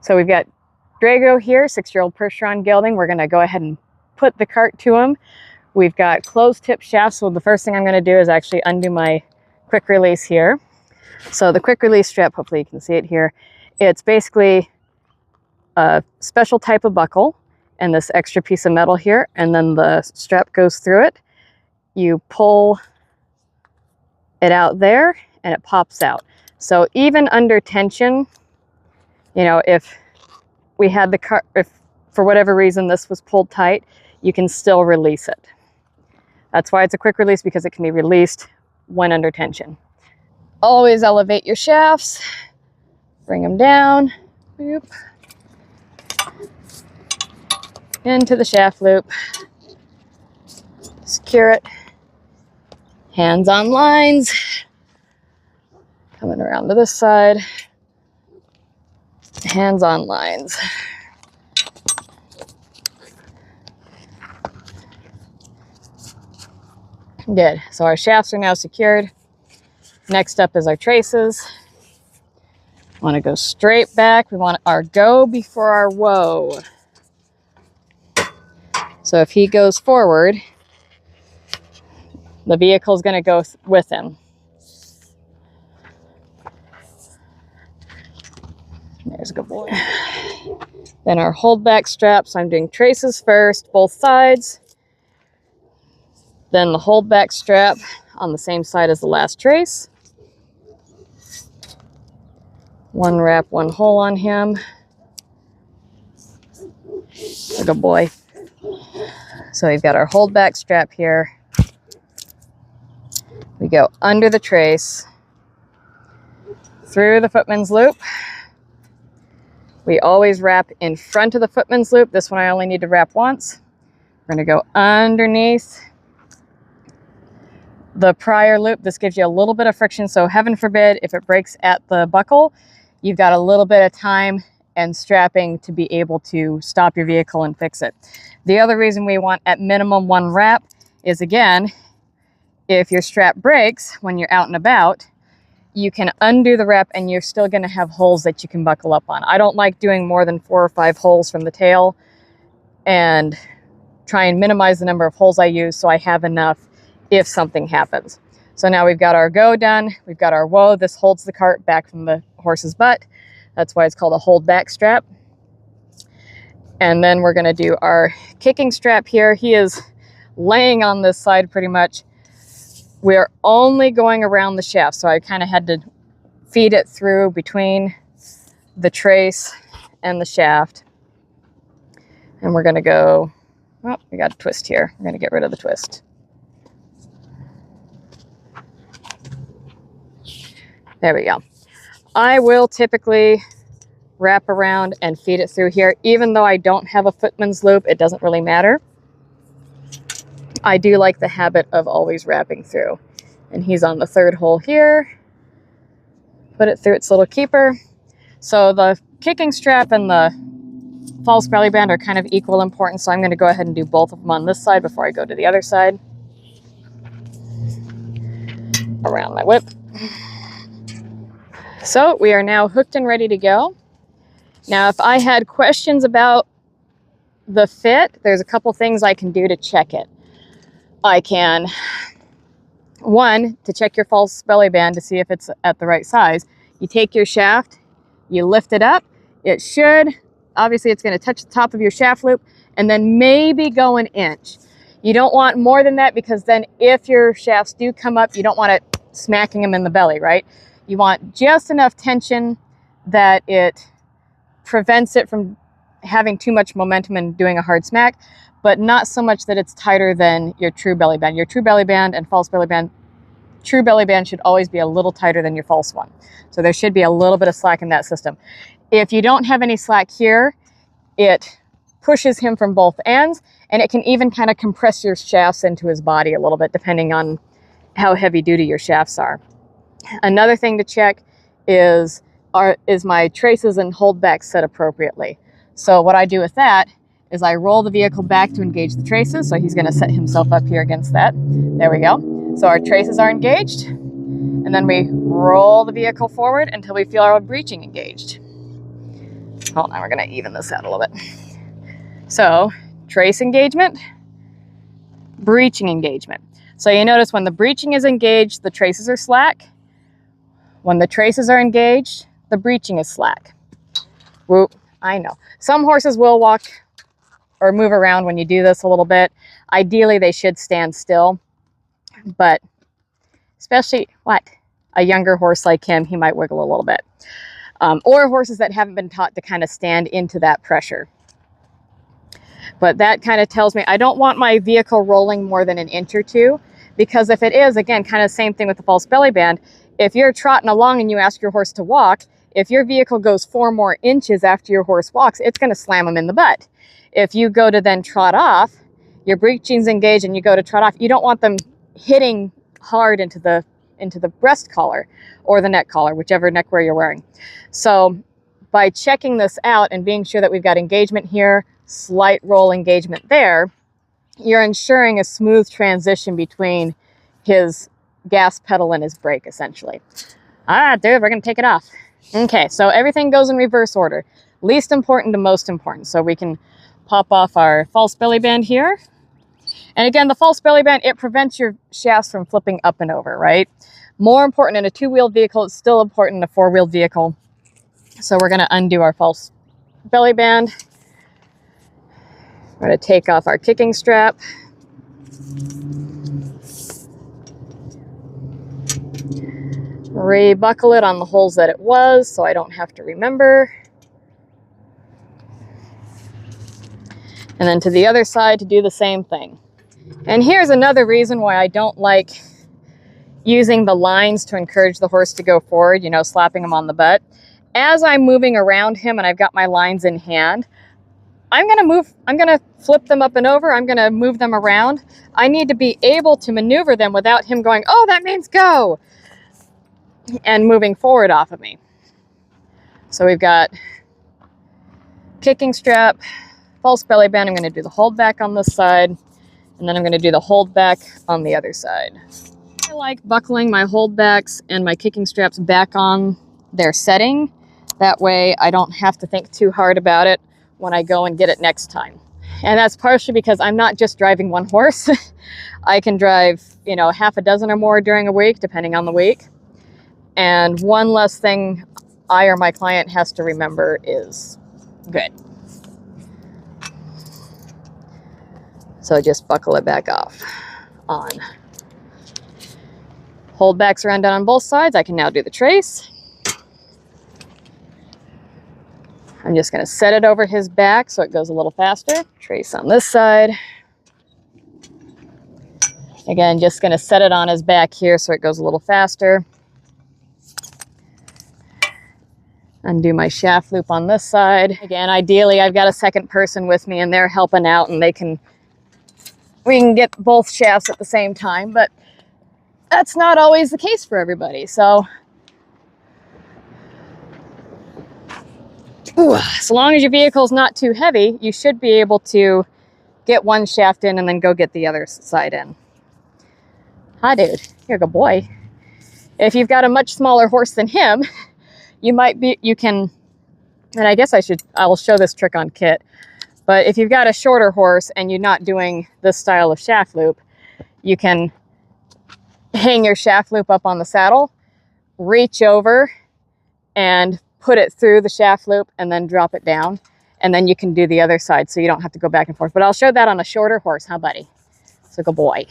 So we've got Draego here, 6-year-old Percheron gelding. We're gonna go ahead and put the cart to him. We've got closed tip shafts, so the first thing I'm gonna do is actually undo my quick release here. So the quick release strap, hopefully you can see it here, it's basically a special type of buckle and this extra piece of metal here, and then the strap goes through it. You pull it out there and it pops out. So even under tension, you know, if we had the cart, if for whatever reason this was pulled tight, you can still release it. That's why it's a quick release, because it can be released when under tension. Always elevate your shafts, bring them down, boop, into the shaft loop, secure it, hands on lines, coming around to this side, hands on lines. Good, so our shafts are now secured. Next up is our traces. Want to go straight back. We want our go before our whoa. So if he goes forward, the vehicle is going to go with him. There's a good boy. Then our holdback straps. I'm doing traces first, both sides. Then the holdback strap on the same side as the last trace. One wrap, one hole on him. A good boy. So we've got our holdback strap here. We go under the trace, through the footman's loop. We always wrap in front of the footman's loop. This one I only need to wrap once. We're going to go underneath the prior loop. This gives you a little bit of friction, so heaven forbid if it breaks at the buckle, you've got a little bit of time and strapping to be able to stop your vehicle and fix it. The other reason we want at minimum one wrap is, again, if your strap breaks when you're out and about, you can undo the wrap and you're still going to have holes that you can buckle up on. I don't like doing more than 4 or 5 holes from the tail, and try and minimize the number of holes I use so I have enough if something happens. So now we've got our go done. We've got our whoa. This holds the cart back from the horse's butt. That's why it's called a hold back strap. And then we're going to do our kicking strap here. He is laying on this side pretty much. We're only going around the shaft, so I kind of had to feed it through between the trace and the shaft. And we're going to go, oh, we got a twist here. We're going to get rid of the twist. There we go. I will typically wrap around and feed it through here. Even though I don't have a footman's loop, it doesn't really matter. I do like the habit of always wrapping through. And he's on the 3rd hole here. Put it through its little keeper. So the kicking strap and the false belly band are kind of equal importance, so I'm going to go ahead and do both of them on this side before I go to the other side. Around my whip. So we are now hooked and ready to go. Now, if I had questions about the fit, there's a couple things I can do to check it. I can, one, to check your false belly band to see if it's at the right size. You take your shaft, you lift it up. It should, obviously it's going to touch the top of your shaft loop, and then maybe go an inch. You don't want more than that, because then if your shafts do come up, you don't want it smacking them in the belly, right? You want just enough tension that it prevents it from having too much momentum and doing a hard smack, but not so much that it's tighter than your true belly band. Your true belly band and false belly band, true belly band should always be a little tighter than your false one. So there should be a little bit of slack in that system. If you don't have any slack here, it pushes him from both ends, and it can even kind of compress your shafts into his body a little bit, depending on how heavy duty your shafts are. Another thing to check is my traces and holdbacks set appropriately. So what I do with that is I roll the vehicle back to engage the traces. So he's going to set himself up here against that. There we go. So our traces are engaged, and then we roll the vehicle forward until we feel our breeching engaged. Hold on, we're gonna even this out a little bit. So, trace engagement, breeching engagement. So you notice when the breeching is engaged, the traces are slack. When the traces are engaged, the breeching is slack. Whoop, I know. Some horses will walk or move around when you do this a little bit. Ideally, they should stand still, but especially, a younger horse like him, he might wiggle a little bit. Or horses that haven't been taught to kind of stand into that pressure. But that kind of tells me I don't want my vehicle rolling more than an inch or two, because if it is, again, kind of same thing with the false belly band. If you're trotting along and you ask your horse to walk, if your vehicle goes 4 more inches after your horse walks, it's going to slam him in the butt. If you go to then trot off, your breeching's engaged and you go to trot off, you don't want them hitting hard into the breast collar or the neck collar, whichever neckwear you're wearing. So by checking this out and being sure that we've got engagement here, slight roll engagement there, you're ensuring a smooth transition between his gas pedal and his brake, essentially. All right, dude, we're gonna take it off. Okay, so everything goes in reverse order. Least important to most important. So we can pop off our false belly band here. And again, the false belly band, it prevents your shafts from flipping up and over, right? More important in a 2-wheeled vehicle, it's still important in a 4-wheeled vehicle. So we're gonna undo our false belly band. We're gonna take off our kicking strap. Re-buckle it on the holes that it was so I don't have to remember. And then to the other side to do the same thing. And here's another reason why I don't like using the lines to encourage the horse to go forward, you know, slapping him on the butt. As I'm moving around him and I've got my lines in hand, I'm gonna flip them up and over, I'm gonna move them around. I need to be able to maneuver them without him going, oh, that means go, and moving forward off of me. So we've got kicking strap, false belly band. I'm gonna do the hold back on this side, and then I'm gonna do the hold back on the other side. I like buckling my holdbacks and my kicking straps back on their setting. That way I don't have to think too hard about it when I go and get it next time. And that's partially because I'm not just driving one horse. I can drive, you know, half a dozen or more during a week, depending on the week. And one less thing I or my client has to remember is good. So just buckle it back off on. Holdbacks around down on both sides. I can now do the trace. I'm just going to set it over his back so it goes a little faster. Trace on this side. Again, just going to set it on his back here so it goes a little faster. Undo my shaft loop on this side. Again, ideally, I've got a second person with me and they're helping out and we can get both shafts at the same time, but that's not always the case for everybody. So as long as your vehicle's not too heavy, you should be able to get one shaft in and then go get the other side in. Hi, dude. You're a good boy. If you've got a much smaller horse than him, you can, and I guess I'll show this trick on Kit, but if you've got a shorter horse and you're not doing this style of shaft loop, you can hang your shaft loop up on the saddle, reach over and put it through the shaft loop and then drop it down. And then you can do the other side so you don't have to go back and forth. But I'll show that on a shorter horse, huh, buddy? So good boy.